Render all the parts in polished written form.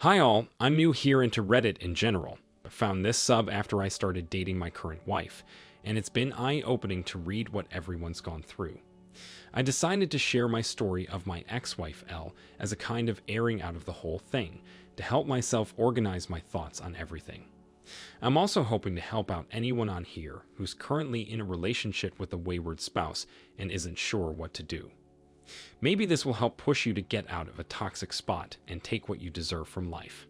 Hi all, I'm new here into Reddit in general, but found this sub after I started dating my current wife, and it's been eye-opening to read what everyone's gone through. I decided to share my story of my ex-wife Elle as a kind of airing out of the whole thing, to help myself organize my thoughts on everything. I'm also hoping to help out anyone on here who's currently in a relationship with a wayward spouse and isn't sure what to do. Maybe this will help push you to get out of a toxic spot and take what you deserve from life.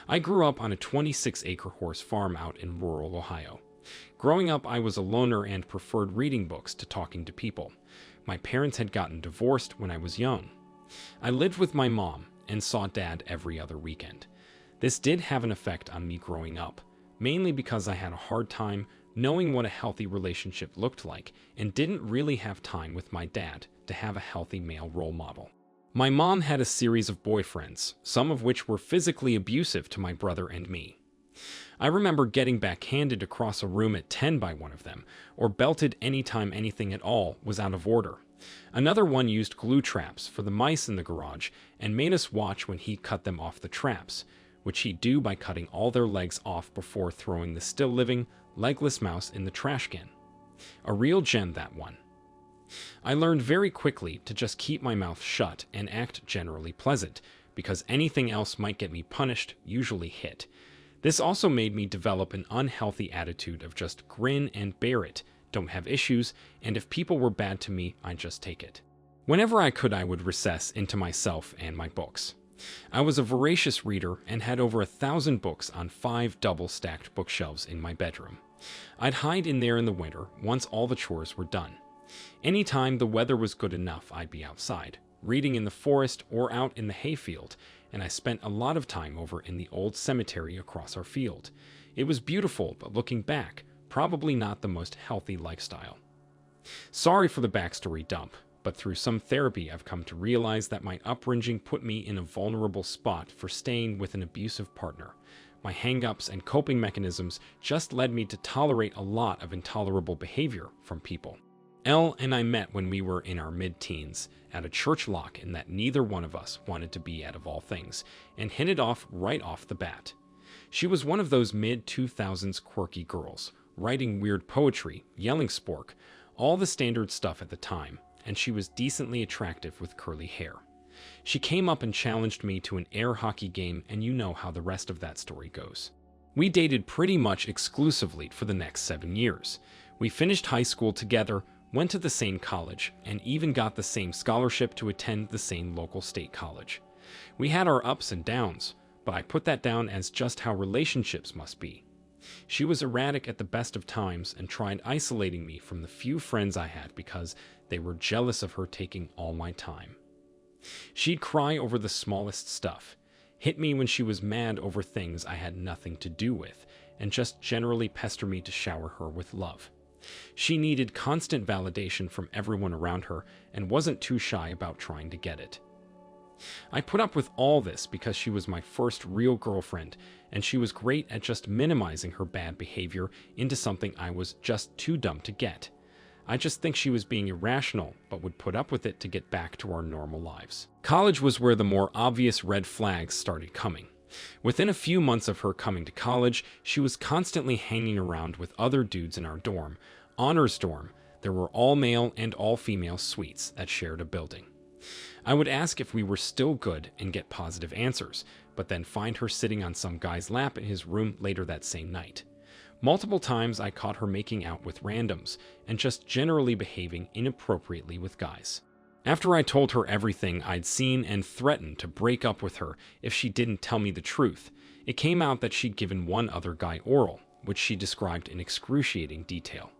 I grew up on a 26-acre horse farm out in rural Ohio. Growing up, I was a loner and preferred reading books to talking to people. My parents had gotten divorced when I was young. I lived with my mom and saw Dad every other weekend. This did have an effect on me growing up, mainly because I had a hard time knowing what a healthy relationship looked like and didn't really have time with my dad to have a healthy male role model. My mom had a series of boyfriends, some of which were physically abusive to my brother and me. I remember getting backhanded across a room at 10 by one of them, or belted anytime anything at all was out of order. Another one used glue traps for the mice in the garage and made us watch when he cut them off the traps, which he'd do by cutting all their legs off before throwing the still-living, legless mouse in the trash can. A real gem, that one. I learned very quickly to just keep my mouth shut and act generally pleasant, because anything else might get me punished, usually hit. This also made me develop an unhealthy attitude of just grin and bear it, don't have issues, and if people were bad to me, I'd just take it. Whenever I could, I would recess into myself and my books. I was a voracious reader and had over 1,000 books on 5 double-stacked bookshelves in my bedroom. I'd hide in there in the winter once all the chores were done. Anytime the weather was good enough, I'd be outside, reading in the forest or out in the hayfield, and I spent a lot of time over in the old cemetery across our field. It was beautiful, but looking back, probably not the most healthy lifestyle. Sorry for the backstory dump, but through some therapy I've come to realize that my upbringing put me in a vulnerable spot for staying with an abusive partner. My hang-ups and coping mechanisms just led me to tolerate a lot of intolerable behavior from people. Elle and I met when we were in our mid-teens at a church lock-in that neither one of us wanted to be at of all things, and hit it off right off the bat. She was one of those mid-2000s quirky girls, writing weird poetry, yelling spork, all the standard stuff at the time, and she was decently attractive with curly hair. She came up and challenged me to an air hockey game, and you know how the rest of that story goes. We dated pretty much exclusively for the next 7 years. We finished high school together, went to the same college, and even got the same scholarship to attend the same local state college. We had our ups and downs, but I put that down as just how relationships must be. She was erratic at the best of times and tried isolating me from the few friends I had because they were jealous of her taking all my time. She'd cry over the smallest stuff, hit me when she was mad over things I had nothing to do with, and just generally pester me to shower her with love. She needed constant validation from everyone around her and wasn't too shy about trying to get it. I put up with all this because she was my first real girlfriend, and she was great at just minimizing her bad behavior into something I was just too dumb to get. I just think she was being irrational, but would put up with it to get back to our normal lives. College was where the more obvious red flags started coming. Within a few months of her coming to college, she was constantly hanging around with other dudes in our dorm. Honors dorm, there were all-male and all-female suites that shared a building. I would ask if we were still good and get positive answers, but then find her sitting on some guy's lap in his room later that same night. Multiple times I caught her making out with randoms and just generally behaving inappropriately with guys. After I told her everything I'd seen and threatened to break up with her if she didn't tell me the truth, it came out that she'd given one other guy oral, which she described in excruciating detail.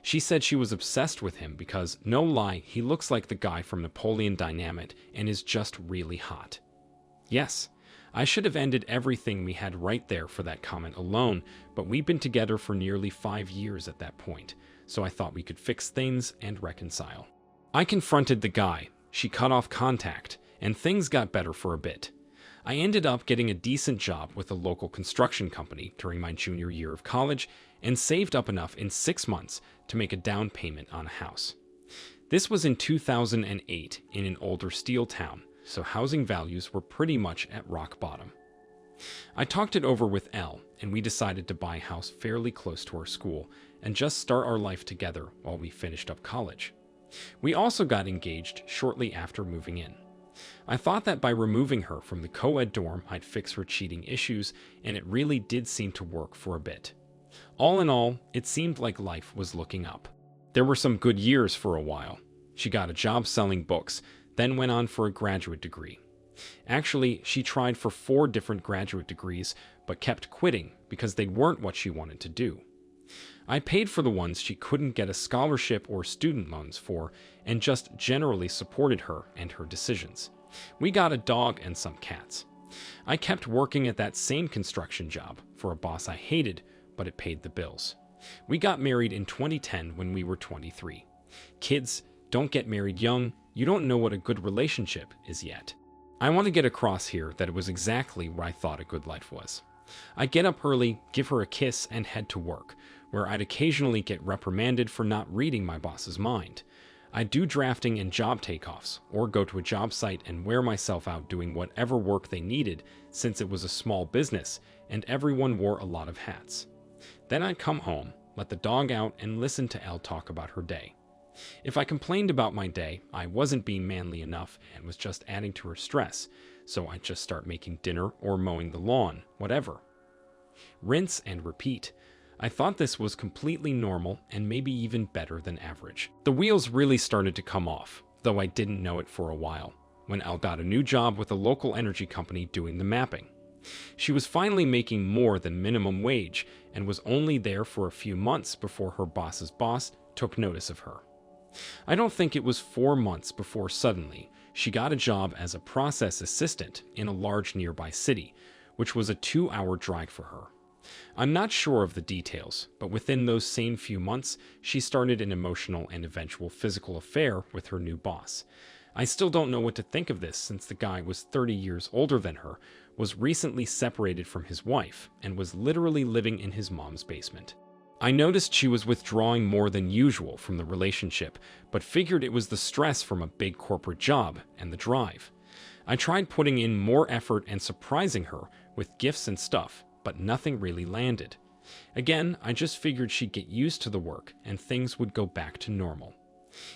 She said she was obsessed with him because, no lie, he looks like the guy from Napoleon Dynamite and is just really hot. Yes, I should have ended everything we had right there for that comment alone, but we'd been together for nearly 5 years at that point, so I thought we could fix things and reconcile. I confronted the guy, she cut off contact, and things got better for a bit. I ended up getting a decent job with a local construction company during my junior year of college and saved up enough in 6 months to make a down payment on a house. This was in 2008 in an older steel town, so housing values were pretty much at rock bottom. I talked it over with Elle, and we decided to buy a house fairly close to our school and just start our life together while we finished up college. We also got engaged shortly after moving in. I thought that by removing her from the co-ed dorm, I'd fix her cheating issues, and it really did seem to work for a bit. All in all, it seemed like life was looking up. There were some good years for a while. She got a job selling books, then went on for a graduate degree. Actually, she tried for 4 different graduate degrees, but kept quitting because they weren't what she wanted to do. I paid for the ones she couldn't get a scholarship or student loans for, and just generally supported her and her decisions. We got a dog and some cats. I kept working at that same construction job for a boss I hated, but it paid the bills. We got married in 2010 when we were 23. Kids, don't get married young. You don't know what a good relationship is yet. I want to get across here that it was exactly what I thought a good life was. I get up early, give her a kiss, and head to work, where I'd occasionally get reprimanded for not reading my boss's mind. I'd do drafting and job takeoffs, or go to a job site and wear myself out doing whatever work they needed, since it was a small business and everyone wore a lot of hats. Then I'd come home, let the dog out, and listen to Elle talk about her day. If I complained about my day, I wasn't being manly enough and was just adding to her stress, so I'd just start making dinner or mowing the lawn, whatever. Rinse and repeat. I thought this was completely normal and maybe even better than average. The wheels really started to come off, though I didn't know it for a while, when Elle got a new job with a local energy company doing the mapping. She was finally making more than minimum wage and was only there for a few months before her boss's boss took notice of her. I don't think it was 4 months before suddenly she got a job as a process assistant in a large nearby city, which was a 2-hour drive for her. I'm not sure of the details, but within those same few months, she started an emotional and eventual physical affair with her new boss. I still don't know what to think of this, since the guy was 30 years older than her, was recently separated from his wife, and was literally living in his mom's basement. I noticed she was withdrawing more than usual from the relationship, but figured it was the stress from a big corporate job and the drive. I tried putting in more effort and surprising her with gifts and stuff, but nothing really landed. Again, I just figured she'd get used to the work and things would go back to normal.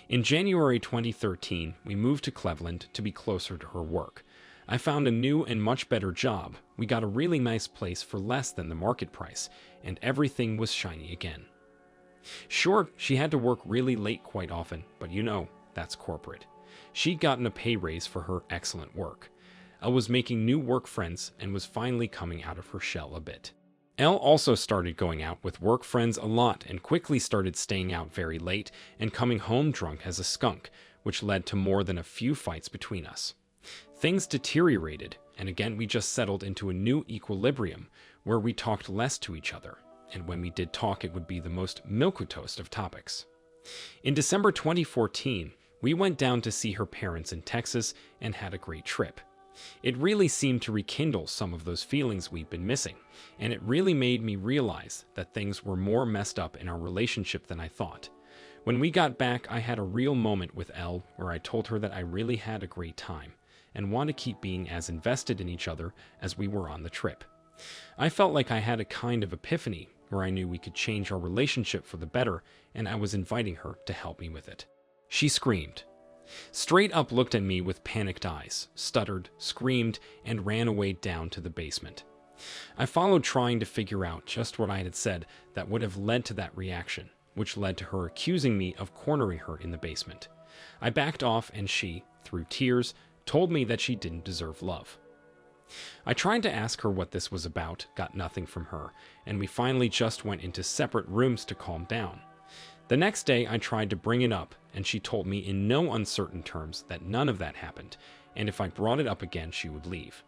In January 2013, we moved to Cleveland to be closer to her work. I found a new and much better job. We got a really nice place for less than the market price, and everything was shiny again. Sure, she had to work really late quite often, but you know, that's corporate. She'd gotten a pay raise for her excellent work. Elle was making new work friends and was finally coming out of her shell a bit. Elle also started going out with work friends a lot and quickly started staying out very late and coming home drunk as a skunk, which led to more than a few fights between us. Things deteriorated, and again we just settled into a new equilibrium where we talked less to each other, and when we did talk it would be the most milquetoast of topics. In December 2014, we went down to see her parents in Texas and had a great trip. It really seemed to rekindle some of those feelings we'd been missing, and it really made me realize that things were more messed up in our relationship than I thought. When we got back, I had a real moment with Elle where I told her that I really had a great time and want to keep being as invested in each other as we were on the trip. I felt like I had a kind of epiphany where I knew we could change our relationship for the better, and I was inviting her to help me with it. She screamed. Straight up looked at me with panicked eyes, stuttered, screamed, and ran away down to the basement. I followed trying to figure out just what I had said that would have led to that reaction, which led to her accusing me of cornering her in the basement. I backed off and she, through tears, told me that she didn't deserve love. I tried to ask her what this was about, got nothing from her, and we finally just went into separate rooms to calm down. The next day I tried to bring it up, and she told me in no uncertain terms that none of that happened, and if I brought it up again she would leave.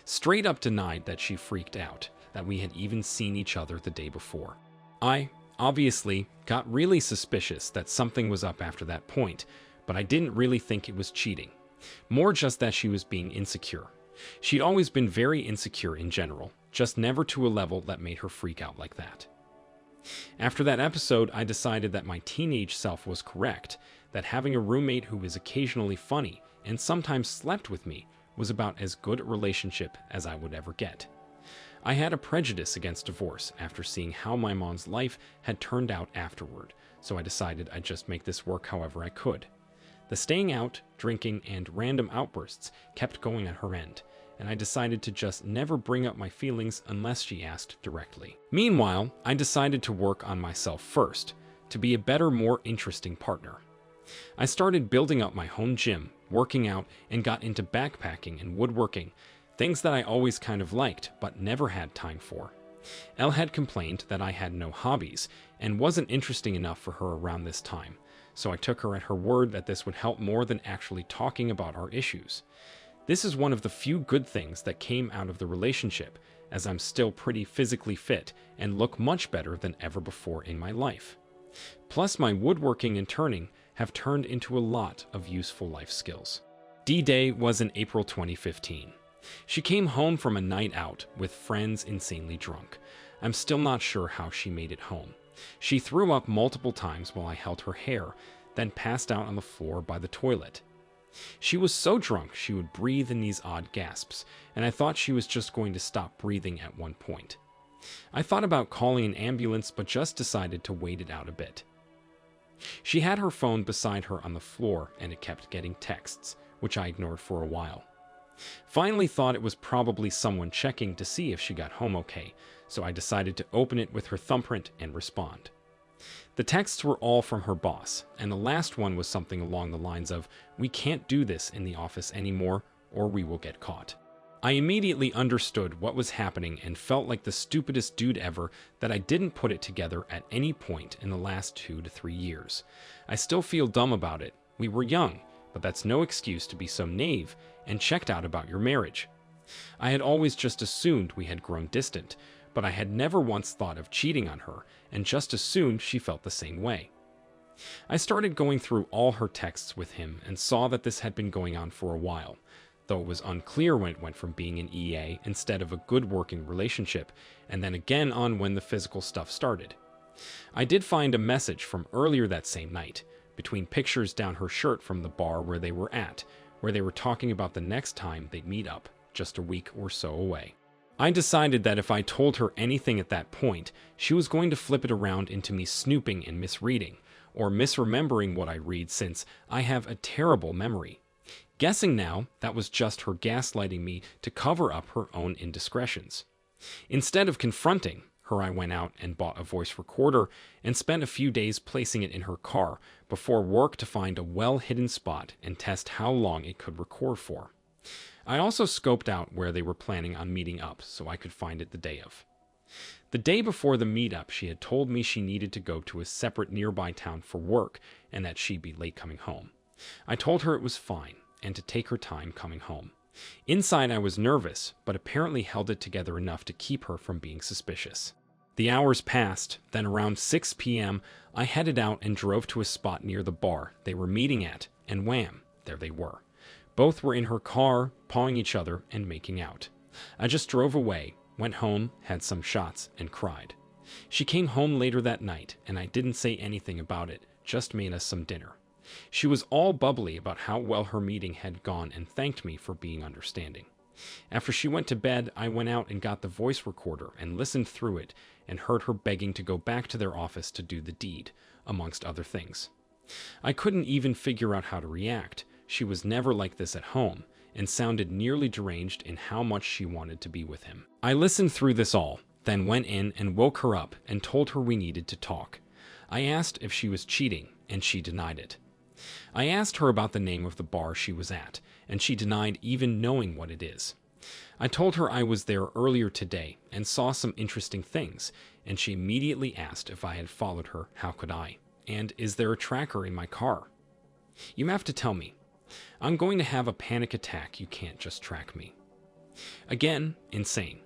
Straight up denied that she freaked out, that we had even seen each other the day before. I, obviously, got really suspicious that something was up after that point, but I didn't really think it was cheating. More just that she was being insecure. She'd always been very insecure in general, just never to a level that made her freak out like that. After that episode, I decided that my teenage self was correct, that having a roommate who was occasionally funny and sometimes slept with me was about as good a relationship as I would ever get. I had a prejudice against divorce after seeing how my mom's life had turned out afterward, so I decided I'd just make this work however I could. The staying out, drinking, and random outbursts kept going at her end, and I decided to just never bring up my feelings unless she asked directly. Meanwhile, I decided to work on myself first, to be a better, more interesting partner. I started building up my home gym, working out, and got into backpacking and woodworking, things that I always kind of liked but never had time for. Elle had complained that I had no hobbies and wasn't interesting enough for her around this time, so I took her at her word that this would help more than actually talking about our issues. This is one of the few good things that came out of the relationship, as I'm still pretty physically fit and look much better than ever before in my life. Plus, my woodworking and turning have turned into a lot of useful life skills. D-Day was in April 2015. She came home from a night out with friends insanely drunk. I'm still not sure how she made it home. She threw up multiple times while I held her hair, then passed out on the floor by the toilet. She was so drunk she would breathe in these odd gasps, and I thought she was just going to stop breathing at one point. I thought about calling an ambulance, but just decided to wait it out a bit. She had her phone beside her on the floor, and it kept getting texts, which I ignored for a while. Finally thought it was probably someone checking to see if she got home okay, so I decided to open it with her thumbprint and respond. The texts were all from her boss, and the last one was something along the lines of, "We can't do this in the office anymore, or we will get caught." I immediately understood what was happening and felt like the stupidest dude ever that I didn't put it together at any point in the last 2 to 3 years. I still feel dumb about it. We were young, but that's no excuse to be so naive and checked out about your marriage. I had always just assumed we had grown distant, but I had never once thought of cheating on her and just assumed she felt the same way. I started going through all her texts with him and saw that this had been going on for a while, though it was unclear when it went from being an EA instead of a good working relationship, and then again on when the physical stuff started. I did find a message from earlier that same night, between pictures down her shirt from the bar where they were at, where they were talking about the next time they'd meet up, just a week or so away. I decided that if I told her anything at that point, she was going to flip it around into me snooping and misreading, or misremembering what I read, since I have a terrible memory. Guessing now, that was just her gaslighting me to cover up her own indiscretions. Instead of confronting her, I went out and bought a voice recorder and spent a few days placing it in her car before work to find a well-hidden spot and test how long it could record for. I also scoped out where they were planning on meeting up so I could find it the day of. The day before the meetup, she had told me she needed to go to a separate nearby town for work and that she'd be late coming home. I told her it was fine and to take her time coming home. Inside, I was nervous, but apparently held it together enough to keep her from being suspicious. The hours passed, then around 6 p.m., I headed out and drove to a spot near the bar they were meeting at, and wham, there they were. Both were in her car, pawing each other and making out. I just drove away, went home, had some shots, and cried. She came home later that night, and I didn't say anything about it, just made us some dinner. She was all bubbly about how well her meeting had gone and thanked me for being understanding. After she went to bed, I went out and got the voice recorder and listened through it and heard her begging to go back to their office to do the deed, amongst other things. I couldn't even figure out how to react. She was never like this at home and sounded nearly deranged in how much she wanted to be with him. I listened through this all, then went in and woke her up and told her we needed to talk. I asked if she was cheating, and she denied it. I asked her about the name of the bar she was at, and she denied even knowing what it is. I told her I was there earlier today and saw some interesting things, and she immediately asked if I had followed her. How could I? And is there a tracker in my car? You have to tell me. I'm going to have a panic attack. You can't just track me. Again, insane.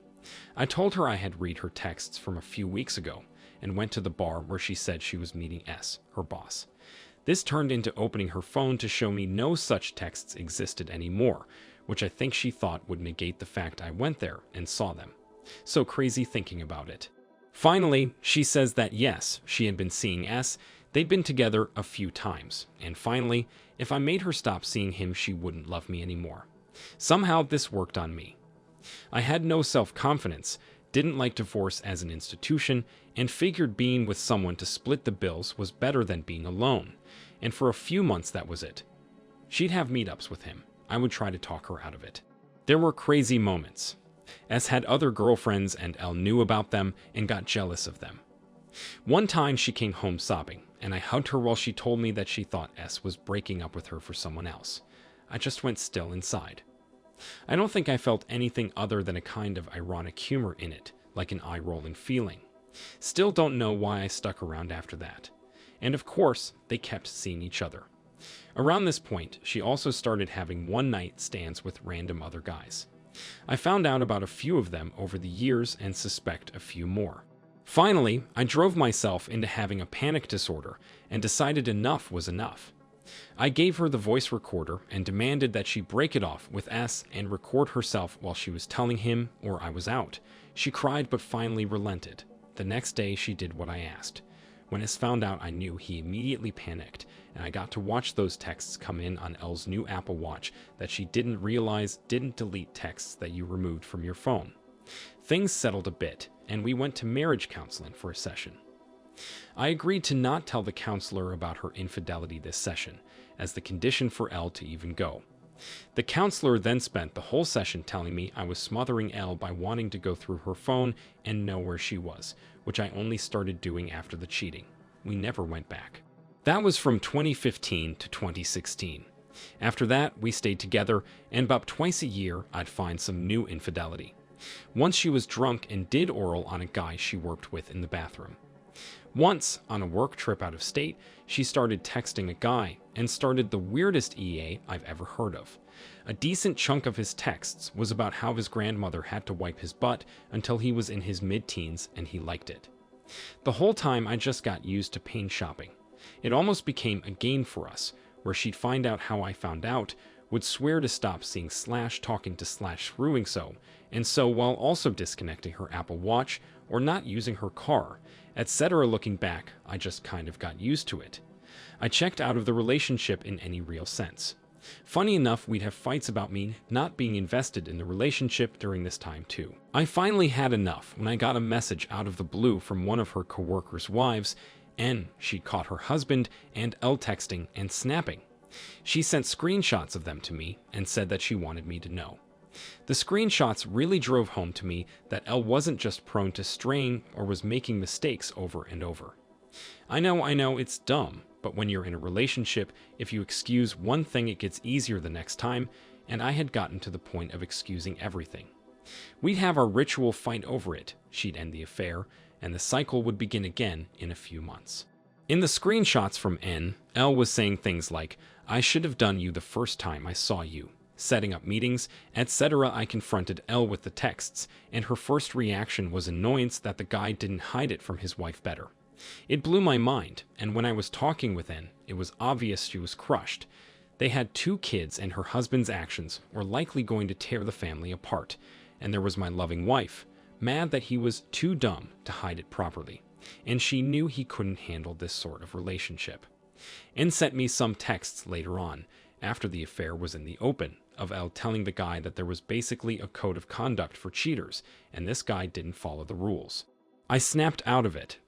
I told her I had read her texts from a few weeks ago and went to the bar where she said she was meeting S, her boss. This turned into opening her phone to show me no such texts existed anymore, which I think she thought would negate the fact I went there and saw them. So crazy thinking about it. Finally, she says that yes, she had been seeing S, they'd been together a few times, and finally, if I made her stop seeing him, she wouldn't love me anymore. Somehow this worked on me. I had no self-confidence, didn't like divorce as an institution, and figured being with someone to split the bills was better than being alone. And for a few months that was it. She'd have meetups with him. I would try to talk her out of it. There were crazy moments. S had other girlfriends and L knew about them and got jealous of them. One time she came home sobbing, and I hugged her while she told me that she thought S was breaking up with her for someone else. I just went still inside. I don't think I felt anything other than a kind of ironic humor in it, like an eye-rolling feeling. Still don't know why I stuck around after that. And of course, they kept seeing each other. Around this point, she also started having one-night stands with random other guys. I found out about a few of them over the years and suspect a few more. Finally, I drove myself into having a panic disorder and decided enough was enough. I gave her the voice recorder and demanded that she break it off with S and record herself while she was telling him or I was out. She cried but finally relented. The next day she did what I asked. When S found out, I knew he immediately panicked, and I got to watch those texts come in on L's new Apple Watch that she didn't realize didn't delete texts that you removed from your phone. Things settled a bit, and we went to marriage counseling for a session. I agreed to not tell the counselor about her infidelity this session, as the condition for L to even go. The counselor then spent the whole session telling me I was smothering L by wanting to go through her phone and know where she was, which I only started doing after the cheating. We never went back. That was from 2015 to 2016. After that, we stayed together, and about twice a year, I'd find some new infidelity. Once she was drunk and did oral on a guy she worked with in the bathroom. Once, on a work trip out of state, she started texting a guy and started the weirdest EA I've ever heard of. A decent chunk of his texts was about how his grandmother had to wipe his butt until he was in his mid-teens and he liked it. The whole time I just got used to pain shopping. It almost became a game for us, where she'd find out how I found out, would swear to stop seeing / talking to / screwing so, and so while also disconnecting her Apple Watch or not using her car, etc. Looking back, I just kind of got used to it. I checked out of the relationship in any real sense. Funny enough, we'd have fights about me not being invested in the relationship during this time too. I finally had enough when I got a message out of the blue from one of her coworkers' wives, and she'd caught her husband and L texting and snapping. She sent screenshots of them to me and said that she wanted me to know. The screenshots really drove home to me that L wasn't just prone to straying or was making mistakes over and over. I know, it's dumb, but when you're in a relationship, if you excuse one thing it gets easier the next time, and I had gotten to the point of excusing everything. We'd have our ritual fight over it, she'd end the affair, and the cycle would begin again in a few months. In the screenshots from N, L was saying things like, "I should have done you the first time I saw you," setting up meetings, etc. I confronted L with the texts, and her first reaction was annoyance that the guy didn't hide it from his wife better. It blew my mind, and when I was talking with N, it was obvious she was crushed. They had 2 kids, and her husband's actions were likely going to tear the family apart, and there was my loving wife, mad that he was too dumb to hide it properly, and she knew he couldn't handle this sort of relationship. N sent me some texts later on, after the affair was in the open, of L telling the guy that there was basically a code of conduct for cheaters, and this guy didn't follow the rules. I snapped out of it.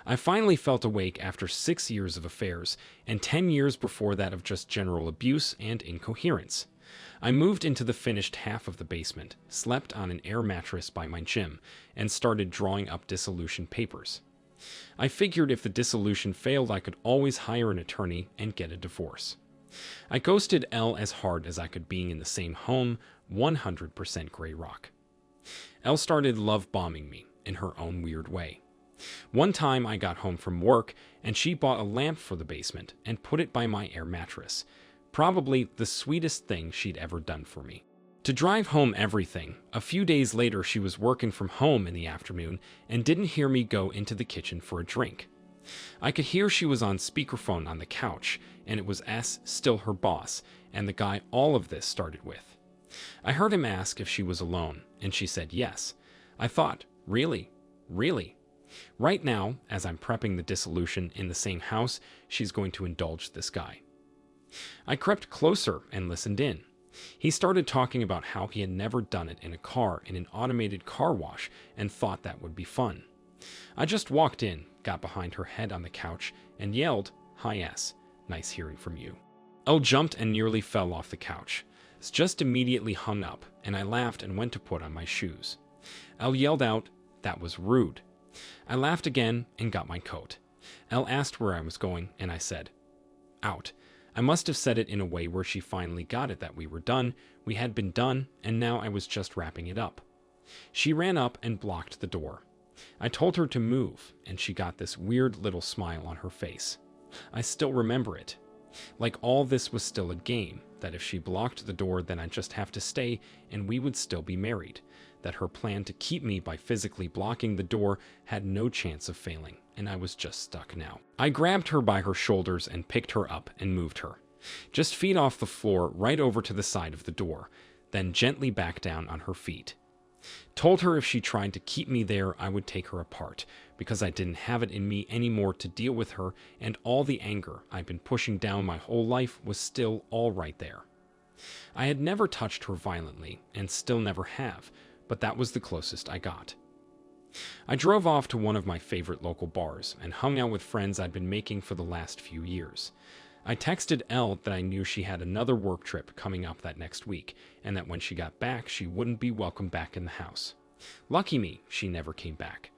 I finally felt awake after 6 years of affairs, and 10 years before that of just general abuse and incoherence. I moved into the finished half of the basement, slept on an air mattress by my gym, and started drawing up dissolution papers. I figured if the dissolution failed, I could always hire an attorney and get a divorce. I ghosted L as hard as I could, being in the same home, 100% gray rock. L started love bombing me in her own weird way. One time I got home from work and she bought a lamp for the basement and put it by my air mattress. Probably the sweetest thing she'd ever done for me. To drive home everything, a few days later she was working from home in the afternoon and didn't hear me go into the kitchen for a drink. I could hear she was on speakerphone on the couch, and it was S, still her boss, and the guy all of this started with. I heard him ask if she was alone, and she said yes. I thought, really? Really? Right now, as I'm prepping the dissolution in the same house, she's going to indulge this guy. I crept closer and listened in. He started talking about how he had never done it in a car in an automated car wash and thought that would be fun. I just walked in, got behind her head on the couch, and yelled, "Hi S, nice hearing from you." Elle jumped and nearly fell off the couch. It's just immediately hung up, and I laughed and went to put on my shoes. Elle yelled out, "That was rude." I laughed again and got my coat. Elle asked where I was going, and I said, "Out." I must have said it in a way where she finally got it that we were done, we had been done, and now I was just wrapping it up. She ran up and blocked the door. I told her to move, and she got this weird little smile on her face. I still remember it. Like all this was still a game, that if she blocked the door then I'd just have to stay and we would still be married, that her plan to keep me by physically blocking the door had no chance of failing, and I was just stuck now. I grabbed her by her shoulders and picked her up and moved her, just feet off the floor right over to the side of the door, then gently back down on her feet. Told her if she tried to keep me there, I would take her apart, because I didn't have it in me anymore to deal with her, and all the anger I'd been pushing down my whole life was still all right there. I had never touched her violently, and still never have, but that was the closest I got. I drove off to one of my favorite local bars and hung out with friends I'd been making for the last few years. I texted Elle that I knew she had another work trip coming up that next week, and that when she got back, she wouldn't be welcome back in the house. Lucky me, she never came back.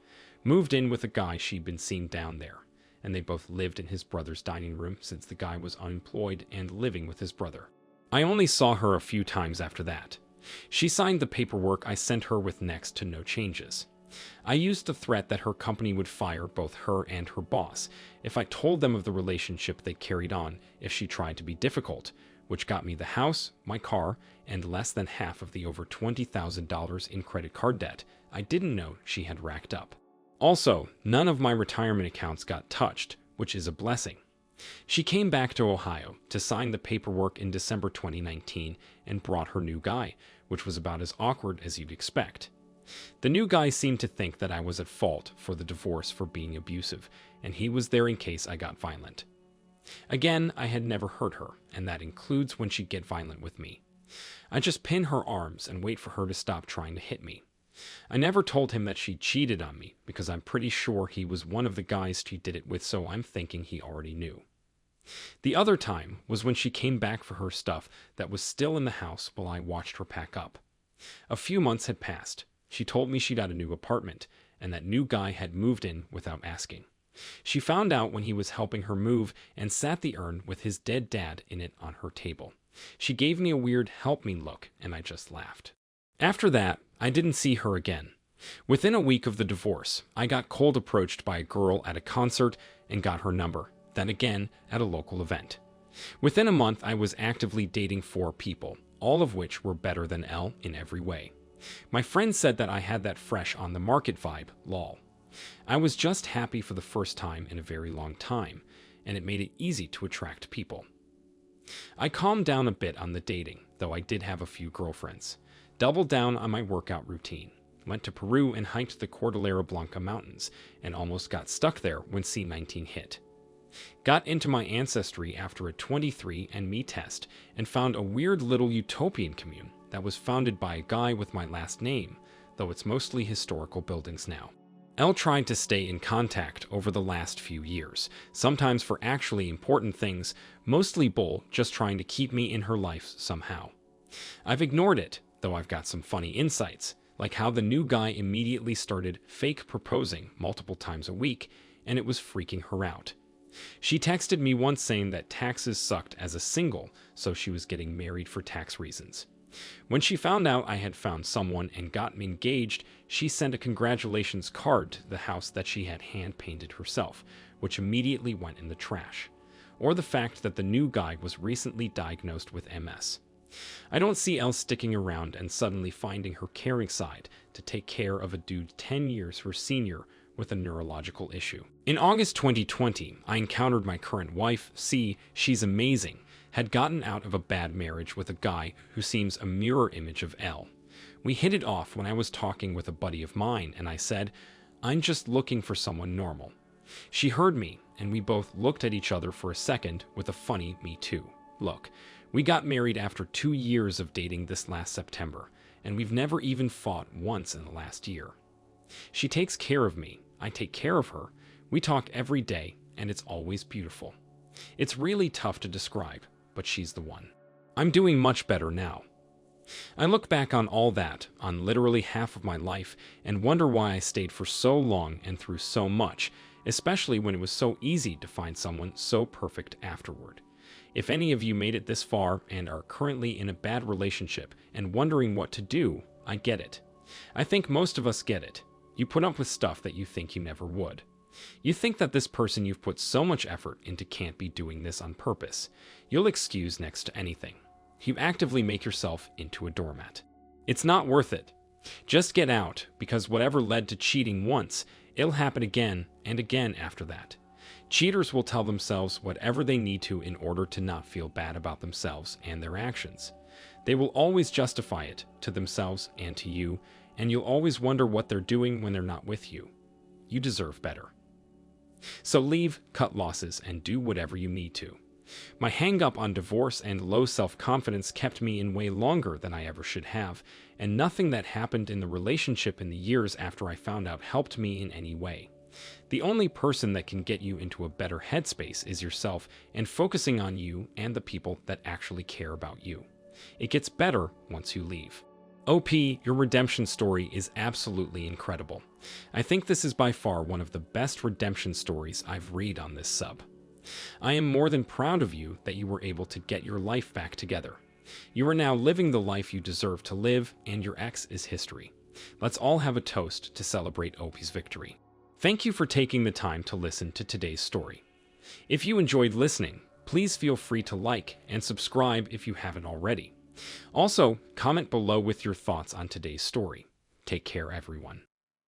Moved in with a guy she'd been seeing down there, and they both lived in his brother's dining room since the guy was unemployed and living with his brother. I only saw her a few times after that. She signed the paperwork I sent her with next to no changes. I used the threat that her company would fire both her and her boss if I told them of the relationship they carried on if she tried to be difficult, which got me the house, my car, and less than half of the over $20,000 in credit card debt I didn't know she had racked up. Also, none of my retirement accounts got touched, which is a blessing. She came back to Ohio to sign the paperwork in December 2019 and brought her new guy, which was about as awkward as you'd expect. The new guy seemed to think that I was at fault for the divorce for being abusive, and he was there in case I got violent. Again, I had never hurt her, and that includes when she'd get violent with me. I just pin her arms and wait for her to stop trying to hit me. I never told him that she cheated on me, because I'm pretty sure he was one of the guys she did it with, so I'm thinking he already knew. The other time was when she came back for her stuff that was still in the house while I watched her pack up. A few months had passed. She told me she got a new apartment, and that new guy had moved in without asking. She found out when he was helping her move and sat the urn with his dead dad in it on her table. She gave me a weird help me look, and I just laughed. After that, I didn't see her again. Within a week of the divorce, I got cold approached by a girl at a concert and got her number, then again at a local event. Within a month, I was actively dating 4 people, all of which were better than Elle in every way. My friend said that I had that fresh on the market vibe, lol. I was just happy for the first time in a very long time, and it made it easy to attract people. I calmed down a bit on the dating, though I did have a few girlfriends. Doubled down on my workout routine. Went to Peru and hiked the Cordillera Blanca mountains, and almost got stuck there when C-19 hit. Got into my ancestry after a 23andMe test and found a weird little utopian commune that was founded by a guy with my last name, though it's mostly historical buildings now. Elle tried to stay in contact over the last few years, sometimes for actually important things, mostly bull, just trying to keep me in her life somehow. I've ignored it, though I've got some funny insights, like how the new guy immediately started fake proposing multiple times a week, and it was freaking her out. She texted me once saying that taxes sucked as a single, so she was getting married for tax reasons. When she found out I had found someone and got me engaged, she sent a congratulations card to the house that she had hand-painted herself, which immediately went in the trash. Or the fact that the new guy was recently diagnosed with MS. I don't see Elle sticking around and suddenly finding her caring side to take care of a dude 10 years her senior with a neurological issue. In August 2020, I encountered my current wife, C. She's amazing. Had gotten out of a bad marriage with a guy who seems a mirror image of Elle. We hit it off when I was talking with a buddy of mine, and I said, "I'm just looking for someone normal." She heard me, and we both looked at each other for a second with a funny me too look, We got married after 2 years of dating this last September, and we've never even fought once in the last year. She takes care of me, I take care of her, we talk every day, and it's always beautiful. It's really tough to describe, but she's the one. I'm doing much better now. I look back on all that, on literally half of my life, and wonder why I stayed for so long and through so much, especially when it was so easy to find someone so perfect afterward. If any of you made it this far and are currently in a bad relationship and wondering what to do, I get it. I think most of us get it. You put up with stuff that you think you never would. You think that this person you've put so much effort into can't be doing this on purpose. You'll excuse next to anything. You actively make yourself into a doormat. It's not worth it. Just get out, because whatever led to cheating once, it'll happen again and again after that. Cheaters will tell themselves whatever they need to in order to not feel bad about themselves and their actions. They will always justify it to themselves and to you, and you'll always wonder what they're doing when they're not with you. You deserve better. So leave, cut losses, and do whatever you need to. My hang-up on divorce and low self-confidence kept me in way longer than I ever should have, and nothing that happened in the relationship in the years after I found out helped me in any way. The only person that can get you into a better headspace is yourself, and focusing on you and the people that actually care about you. It gets better once you leave. OP, your redemption story is absolutely incredible. I think this is by far one of the best redemption stories I've read on this sub. I am more than proud of you that you were able to get your life back together. You are now living the life you deserve to live, and your ex is history. Let's all have a toast to celebrate OP's victory. Thank you for taking the time to listen to today's story. If you enjoyed listening, please feel free to like and subscribe if you haven't already. Also, comment below with your thoughts on today's story. Take care, everyone.